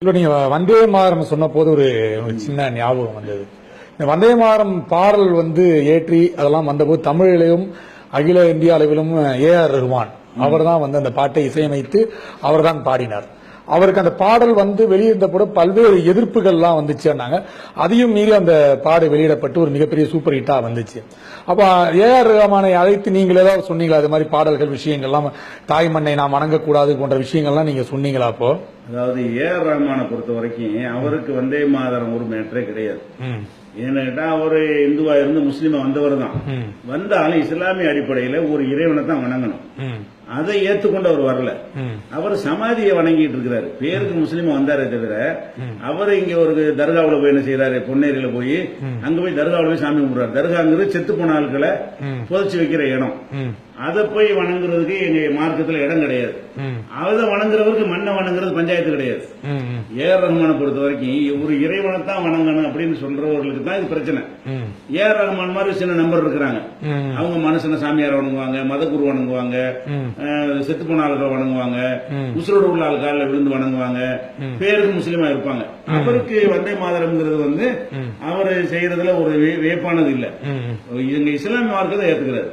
இல்ல நீங்க வந்தே மாதரம் சொன்ன போது ஒரு சின்ன ஞாபகம் வந்தது. இந்த வந்தே மாதரம் பாடல் ஏற்றி அதெல்லாம் வந்தபோது தமிழிலும் அகில இந்திய அளவிலும் ஏஆர் ரஹ்மான் அவர் தான் அந்த பாட்டை இசையமைத்து அவர் தான் பாடினார். அவருக்கு அந்த பாடல் வெளியிருந்த கூட பல்வேறு எதிர்ப்புகள்லாம் வந்துச்சுன்னாங்க. அதையும் மீறி அந்த பாடு வெளியிடப்பட்டு ஒரு மிகப்பெரிய சூப்பர் ஹிட்டா வந்துச்சு. அப்ப ஏஆர் ரஹ்மானை அழைத்து நீங்கள் ஏதாவது சொன்னீங்களா? அது மாதிரி பாடல்கள் விஷயங்கள்லாம் தாய் மண்ணை நாம் வணங்கக்கூடாது போன்ற விஷயங்கள்லாம் நீங்க சொன்னீங்களா? அப்போ அதாவது ஏஆர் ரஹ்மானை பொறுத்த வரைக்கும் அவருக்கு வந்தே மாதரம் ஒரு மேட்டரே கிடையாது. ஏன்னா அவரு இந்துவா இருந்து முஸ்லீமா வந்தவர் தான். வந்தாலும் இஸ்லாமிய அடிப்படையில ஒரு இறைவனை தான் வணங்கணும். அதை ஏத்துக்கொண்டு அவர் வரல. அவர் சமாதியை வணங்கிட்டு இருக்கிறாரு. பேருக்கு முஸ்லீமா வந்தாரே தவிர அவர் இங்க ஒரு தர்காவுல போய் என்ன செய்யறாரு, பொன்னேரியில போய் அங்க போய் தர்காவுல போய் சாமி கும்பிடுறாரு. தர்காங்கிறது செத்து போன ஆட்களை புதைச்சு வைக்கிற இடம். அதை போய் வணங்குறதுக்கு எங்க மார்க்கத்துல இடம் கிடையாது. அதை வணங்குறவருக்கு மண்ணை வணங்குறது பஞ்சாயத்து கிடையாது. ஏஆர் ரஹ்மானை பொறுத்த வரைக்கும் ஒரு இறைவனை தான் வணங்கணும் அப்படின்னு சொல்றவர்களுக்கு தான் இது பிரச்சனை. ஏஆர் ரஹ்மான் மாதிரி சின்ன நம்பர் இருக்கிறாங்க. அவங்க மனுஷன சாமியார் வணங்குவாங்க, மதகுரு வணங்குவாங்க, செத்து போன ஆளுகள் வணங்குவாங்க, உசுரோடு உள்ள ஆளுக்கால விழுந்து வணங்குவாங்க, பேருக்கு முஸ்லீமா இருப்பாங்க. அவருக்கு வந்தே மாதரம்ங்கிறது அவரு செய்யறதுல ஒரு வியப்பானது இல்ல. இவங்க இஸ்லாமிய மார்க்கத்தை ஏத்துக்கிறாரு.